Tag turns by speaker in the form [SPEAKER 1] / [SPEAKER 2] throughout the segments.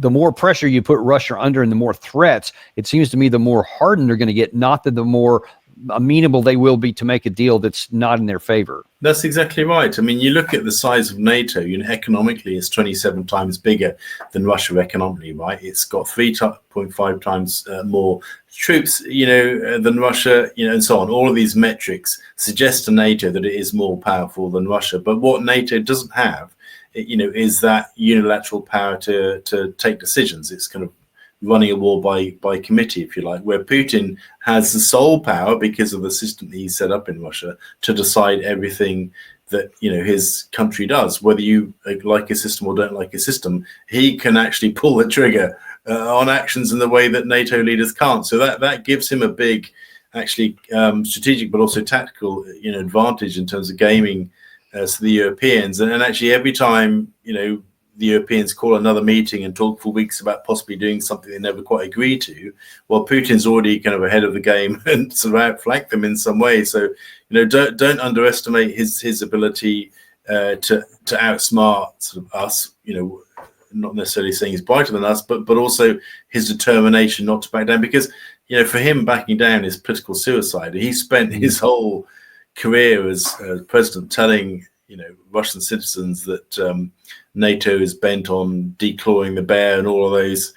[SPEAKER 1] the more pressure you put Russia under and the more threats, it seems to me the more hardened they're going to get, not that the more amenable they will be to make a deal that's not in their favor.
[SPEAKER 2] That's exactly right. I mean, you look at the size of NATO, economically, it's 27 times bigger than Russia economically, right? It's got 3.5 times more troops, than Russia, and so on. All of these metrics suggest to NATO that it is more powerful than Russia. But what NATO doesn't have, is that unilateral power to take decisions. It's kind of running a war by committee, if you like, where Putin has the sole power, because of the system that he set up in Russia, to decide everything that his country does. Whether you like his system or don't like his system, he can actually pull the trigger on actions in the way that NATO leaders can't. So that gives him a big, actually, strategic but also tactical advantage in terms of gaming to the Europeans. And actually, every time the Europeans call another meeting and talk for weeks about possibly doing something they never quite agree to, well, Putin's already kind of ahead of the game and sort of outflanked them in some way. So, don't underestimate his ability to outsmart sort of us, not necessarily saying he's brighter than us, but also his determination not to back down. Because, for him, backing down is political suicide. He spent his whole career as president telling Russian citizens that NATO is bent on declawing the bear and all of those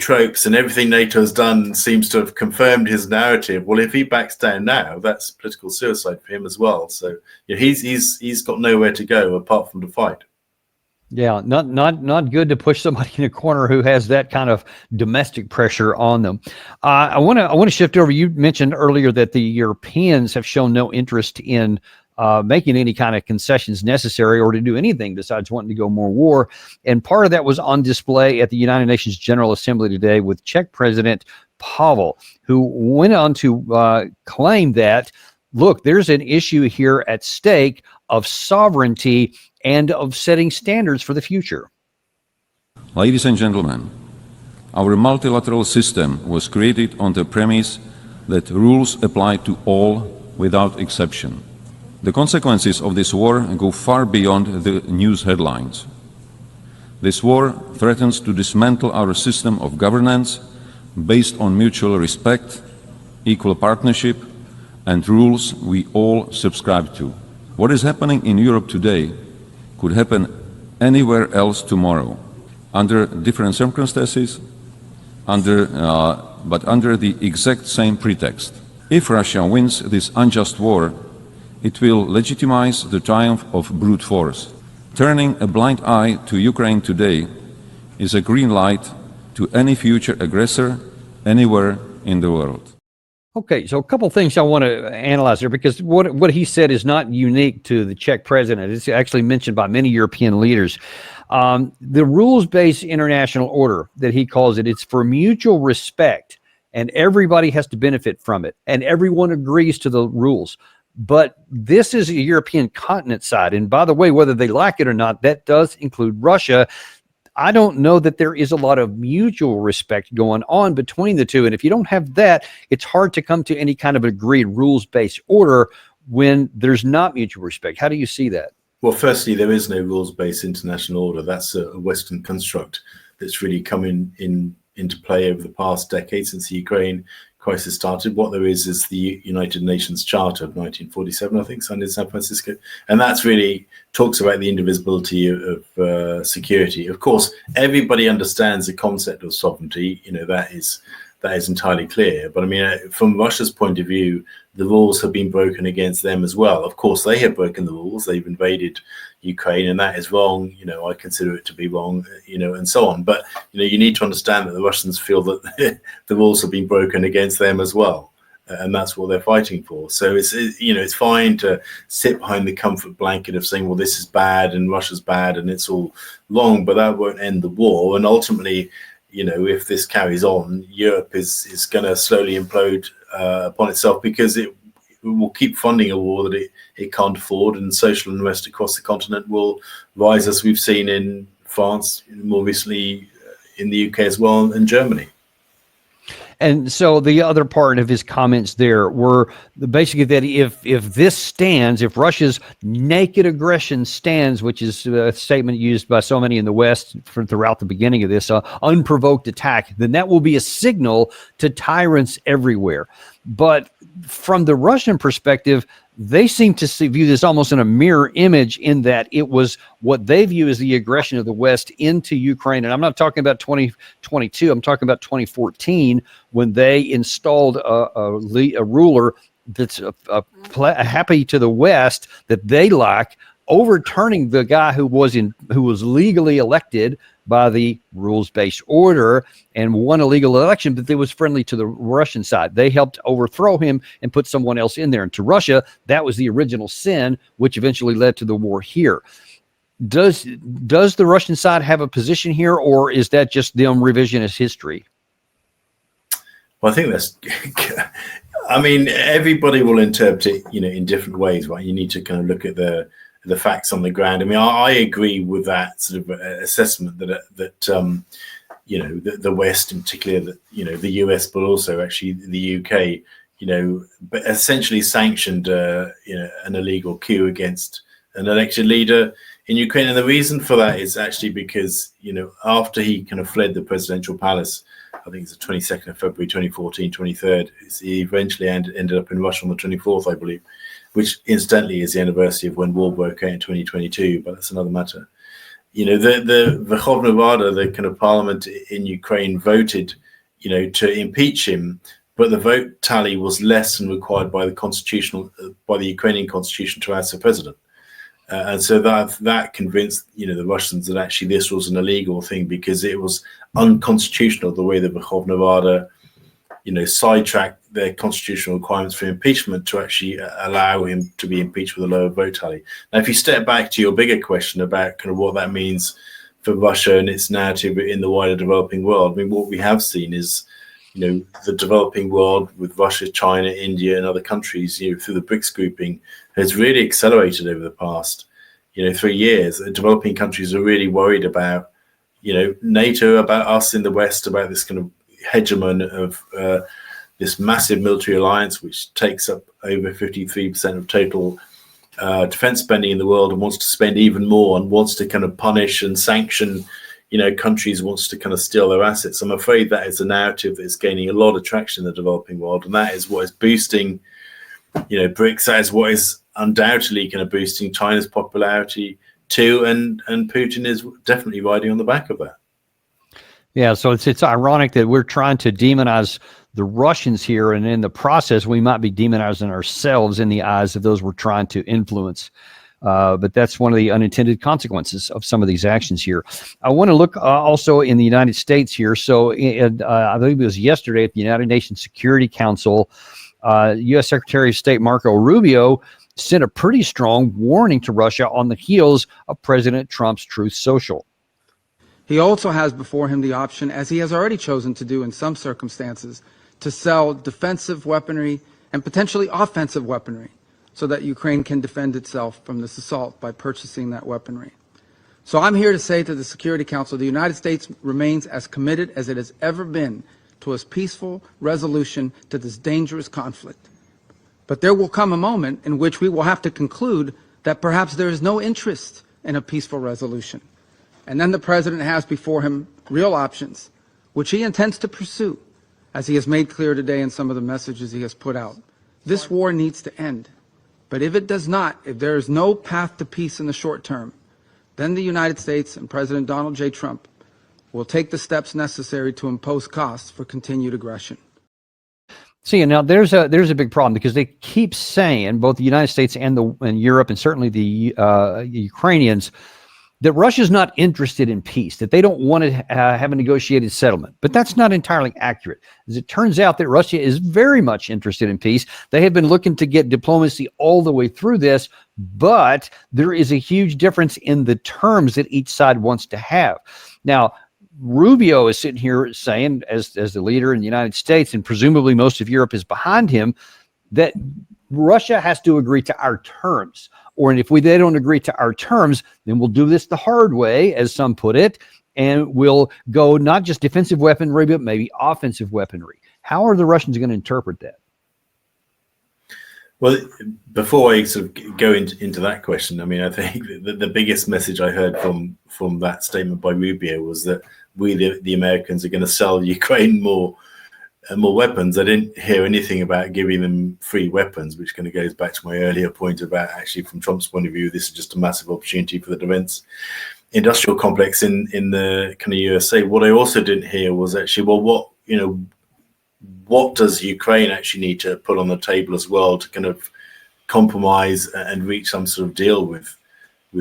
[SPEAKER 2] tropes, and everything NATO has done seems to have confirmed his narrative. Well, if he backs down now, that's political suicide for him as well. So he's got nowhere to go apart from to fight. Yeah,
[SPEAKER 1] not good to push somebody in a corner who has that kind of domestic pressure on them. I want to shift over. You mentioned earlier that the Europeans have shown no interest in making any kind of concessions necessary or to do anything besides wanting to go more war. And part of that was on display at the United Nations General Assembly today with Czech President Pavel, who went on to claim that, look, there's an issue here at stake of sovereignty and of setting standards for the future.
[SPEAKER 3] Ladies and gentlemen, our multilateral system was created on the premise that rules apply to all without exception. The consequences of this war go far beyond the news headlines. This war threatens to dismantle our system of governance based on mutual respect, equal partnership, and rules we all subscribe to. What is happening in Europe today could happen anywhere else tomorrow, under different circumstances, but under the exact same pretext. If Russia wins this unjust war, it will legitimize the triumph of brute force. Turning a blind eye to Ukraine today is a green light to any future aggressor anywhere in the world.
[SPEAKER 1] Okay, so a couple things I want to analyze here, because what he said is not unique to the Czech president. It's actually mentioned by many European leaders. The rules-based international order that he calls it, it's for mutual respect, and everybody has to benefit from it, and everyone agrees to the rules. But this is a European continent side. And by the way, whether they like it or not, that does include Russia. I don't know that there is a lot of mutual respect going on between the two. And if you don't have that, it's hard to come to any kind of agreed rules-based order when there's not mutual respect. How do you see that?
[SPEAKER 2] Well, firstly, there is no rules-based international order. That's a Western construct that's really come into play over the past decade since the Ukraine crisis started. What there is the United Nations Charter of 1947, I think, signed in San Francisco, and that's really talks about the indivisibility of security. Of course, everybody understands the concept of sovereignty. That is entirely clear. But I mean, from Russia's point of view, the rules have been broken against them as well. Of course, they have broken the rules. They've invaded Ukraine, and that is wrong. I consider it to be wrong, and so on. But, you need to understand that the Russians feel that the rules have been broken against them as well. And that's what they're fighting for. So it's fine to sit behind the comfort blanket of saying, well, this is bad and Russia's bad and it's all wrong, but that won't end the war. And ultimately, if this carries on, Europe is going to slowly implode upon itself, because it will keep funding a war that it can't afford, and social unrest across the continent will rise, as we've seen in France, more recently in the UK as well, and Germany.
[SPEAKER 1] And so the other part of his comments there were basically that if this stands, if Russia's naked aggression stands, which is a statement used by so many in the West throughout the beginning of this, unprovoked attack, then that will be a signal to tyrants everywhere. But from the Russian perspective, they seem to view this almost in a mirror image, in that it was what they view as the aggression of the West into Ukraine. And I'm not talking about 2022. I'm talking about 2014, when they installed a ruler that's happy to the West that they like, overturning the guy who was legally elected by the rules-based order and won a legal election, but that was friendly to the Russian side. They helped overthrow him and put someone else in there. And to Russia, that was the original sin, which eventually led to the war here. Does the Russian side have a position here, or is that just them revisionist history?
[SPEAKER 2] Well, I think that's, I mean, everybody will interpret it, in different ways, right? You need to kind of look at the facts on the ground. I mean, I agree with that sort of assessment that the West, in particular, the US, but also actually the UK, but essentially sanctioned an illegal coup against an elected leader in Ukraine. And the reason for that is actually because, after he kind of fled the presidential palace, I think it's the 22nd of February 2014, 23rd, he eventually ended up in Russia on the 24th, I believe, which incidentally is the anniversary of when war broke out in 2022, but that's another matter. The Verkhovna Rada, the kind of parliament in Ukraine, voted, to impeach him, but the vote tally was less than required by the Ukrainian constitution to oust the president. And so that convinced, the Russians that actually this was an illegal thing, because it was unconstitutional the way the Verkhovna Rada, sidetracked their constitutional requirements for impeachment to actually allow him to be impeached with a lower vote tally. Now, if you step back to your bigger question about kind of what that means for Russia and its narrative in the wider developing world, I mean, what we have seen is, the developing world with Russia, China, India, and other countries, through the BRICS grouping, has really accelerated over the past, 3 years. The developing countries are really worried about, NATO, about us in the West, about this kind of hegemon of this massive military alliance, which takes up over 53% of total defense spending in the world, and wants to spend even more, and wants to kind of punish and sanction, countries, wants to kind of steal their assets. I'm afraid that is a narrative that is gaining a lot of traction in the developing world, and that is what is boosting, BRICS. That is what is undoubtedly kind of boosting China's popularity too, and Putin is definitely riding on the back of that.
[SPEAKER 1] Yeah, so it's ironic that we're trying to demonize the Russians here, and in the process, we might be demonizing ourselves in the eyes of those we're trying to influence. But that's one of the unintended consequences of some of these actions here. I want to look also in the United States here. So I believe it was yesterday at the United Nations Security Council, U.S. Secretary of State Marco Rubio sent a pretty strong warning to Russia on the heels of President Trump's Truth Social.
[SPEAKER 4] He also has before him the option, as he has already chosen to do in some circumstances, to sell defensive weaponry and potentially offensive weaponry so that Ukraine can defend itself from this assault by purchasing that weaponry. So I'm here to say to the Security Council, the United States remains as committed as it has ever been to a peaceful resolution to this dangerous conflict. But there will come a moment in which we will have to conclude that perhaps there is no interest in a peaceful resolution. And then the President has before him real options, which he intends to pursue, as he has made clear today in some of the messages he has put out. This war needs to end. But if it does not, if there is no path to peace in the short term, then the United States and President Donald J. Trump will take the steps necessary to impose costs for continued aggression.
[SPEAKER 1] See, now there's a big problem, because they keep saying, both the United States and Europe, and certainly the Ukrainians, that Russia's not interested in peace, that they don't want to have a negotiated settlement. But that's not entirely accurate. As it turns out, that Russia is very much interested in peace. They have been looking to get diplomacy all the way through this, but there is a huge difference in the terms that each side wants to have. Now, Rubio is sitting here saying, as the leader in the United States, and presumably most of Europe is behind him, that Russia has to agree to our terms. Or if they don't agree to our terms, then we'll do this the hard way, as some put it, and we'll go not just defensive weaponry, but maybe offensive weaponry. How are the Russians going to interpret that?
[SPEAKER 2] Well, before I sort of go into that question, I mean, I think the biggest message I heard from that statement by Rubio was that we, the Americans, are going to sell Ukraine more weapons. I didn't hear anything about giving them free weapons, which kind of goes back to my earlier point about actually, from Trump's point of view, this is just a massive opportunity for the defense industrial complex in the kind of USA. What I also didn't hear was actually, well, what does Ukraine actually need to put on the table as well to kind of compromise and reach some sort of deal with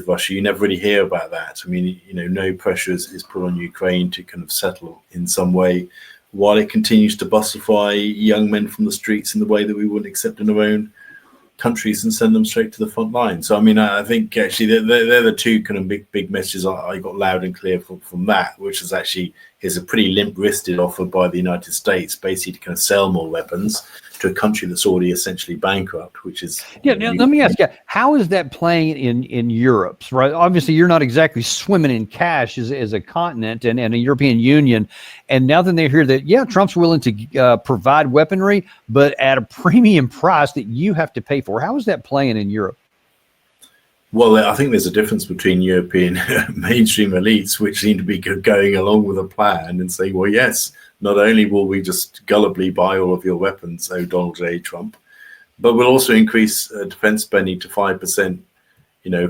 [SPEAKER 2] Russia? You never really hear about that. I mean, no pressure is put on Ukraine to kind of settle in some way, while it continues to bussify young men from the streets in the way that we wouldn't accept in our own countries and send them straight to the front line. So, I mean, I think actually they're the two kind of big messages I got loud and clear from that, which is actually is a pretty limp-wristed offer by the United States, basically to kind of sell more weapons to a country that's already essentially bankrupt, which is...
[SPEAKER 1] Yeah, now, let me ask you, how is that playing in Europe? Right? Obviously, you're not exactly swimming in cash as a continent and a European Union. And now that they hear that, yeah, Trump's willing to provide weaponry, but at a premium price that you have to pay for. How is that playing in Europe?
[SPEAKER 2] Well, I think there's a difference between European mainstream elites, which seem to be going along with a plan and saying, well, yes, not only will we just gullibly buy all of your weapons, oh, Donald J. Trump, but we'll also increase defense spending to 5%,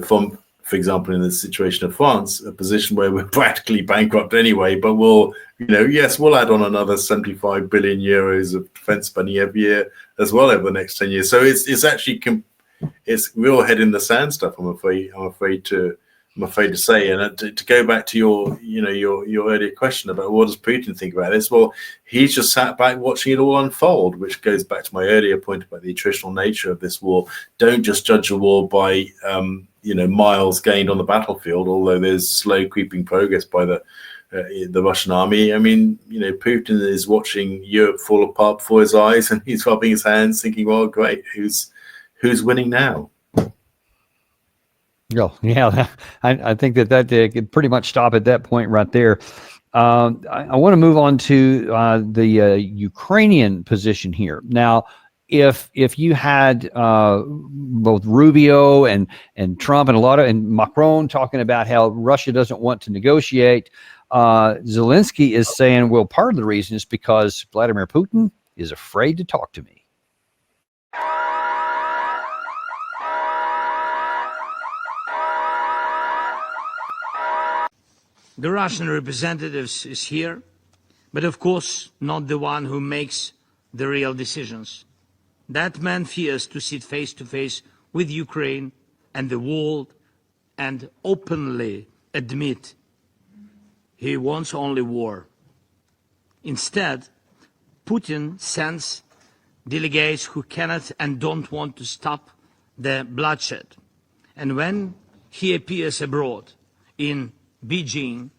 [SPEAKER 2] from, for example, in the situation of France, a position where we're practically bankrupt anyway, but we'll add on another 75 billion euros of defense spending every year as well over the next 10 years. So it's actually... it's real head in the sand stuff. I'm afraid to say. And to go back to your earlier question about what does Putin think about this? Well, he's just sat back watching it all unfold, which goes back to my earlier point about the attritional nature of this war. Don't just judge a war by miles gained on the battlefield, although there's slow creeping progress by the Russian army. I mean, Putin is watching Europe fall apart before his eyes, and he's rubbing his hands, thinking, "Well, great, who's winning now?"
[SPEAKER 1] Yeah, I think that could pretty much stop at that point right there. I want to move on to the Ukrainian position here. Now, if you had both Rubio and Trump and Macron talking about how Russia doesn't want to negotiate, Zelensky is saying, well, part of the reason is because Vladimir Putin is afraid to talk to me.
[SPEAKER 5] The Russian representatives is here, but of course not the one who makes the real decisions. That man fears to sit face to face with Ukraine and the world and openly admit he wants only war. Instead, Putin sends delegates who cannot and don't want to stop the bloodshed. And when he appears abroad in Beijing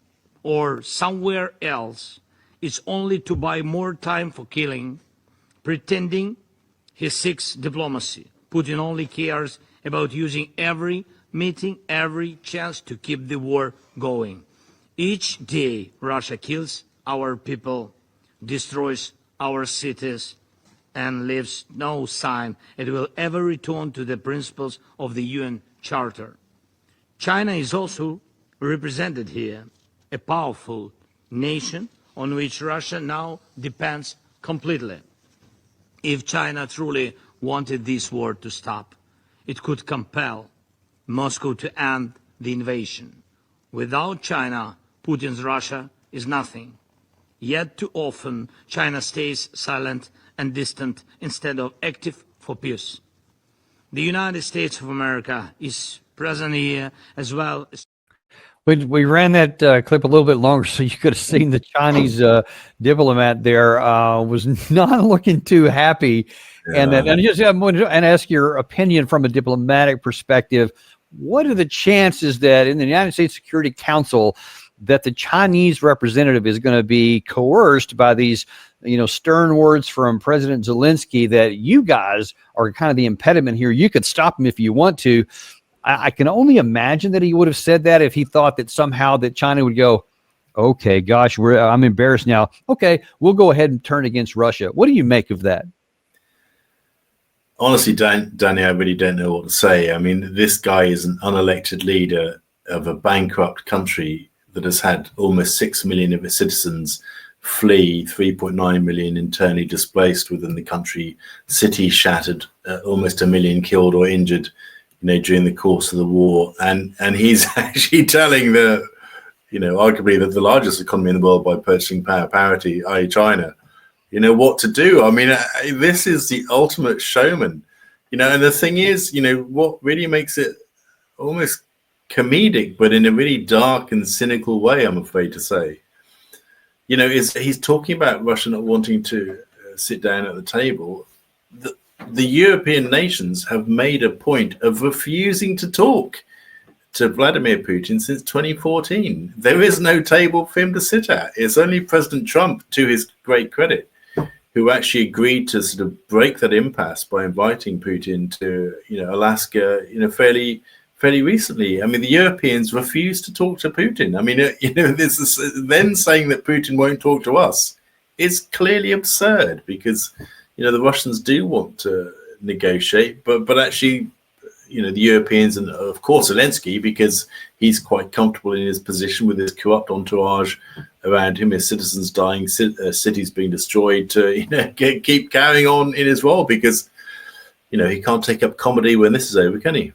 [SPEAKER 5] or somewhere else, it's only to buy more time for killing, pretending he seeks diplomacy. Putin only cares about using every meeting, every chance to keep the war going. Each day Russia kills our people, destroys our cities, and leaves no sign it will ever return to the principles of the UN Charter. China is also represented here, a powerful nation on which Russia now depends completely. If China truly wanted this war to stop, it could compel Moscow to end the invasion. Without China, Putin's Russia is nothing. Yet too often, China stays silent and distant instead of active for peace. The United States of America is present here as well as...
[SPEAKER 1] We ran that clip a little bit longer so you could have seen the Chinese diplomat there was not looking too happy. Yeah. And I ask your opinion from a diplomatic perspective. What are the chances that in the United States Security Council that the Chinese representative is going to be coerced by these, stern words from President Zelensky that you guys are kind of the impediment here? You could stop him if you want to. I can only imagine that he would have said that if he thought that somehow that China would go, okay, gosh, I'm embarrassed now. Okay, we'll go ahead and turn against Russia. What do you make of that?
[SPEAKER 2] Honestly, Danny, I really don't know what to say. I mean, this guy is an unelected leader of a bankrupt country that has had almost 6 million of its citizens flee, 3.9 million internally displaced within the country, cities shattered, almost 1 million killed or injured, during the course of the war. And he's actually telling arguably the largest economy in the world by purchasing power parity, i.e. China, what to do. I mean, this is the ultimate showman, and the thing is, what really makes it almost comedic, but in a really dark and cynical way, I'm afraid to say, is he's talking about Russia not wanting to sit down at the table. The European nations have made a point of refusing to talk to Vladimir Putin since 2014. There is no table for him to sit at. It's only President Trump, to his great credit, who actually agreed to sort of break that impasse by inviting Putin to, Alaska, fairly recently. I mean, the Europeans refused to talk to Putin. I mean, this is then saying that Putin won't talk to us is clearly absurd, because, the Russians do want to negotiate, but actually, the Europeans, and of course Zelensky, because he's quite comfortable in his position with his corrupt entourage around him, his citizens dying, cities being destroyed, to keep carrying on in his role, because he can't take up comedy when this is over, can he?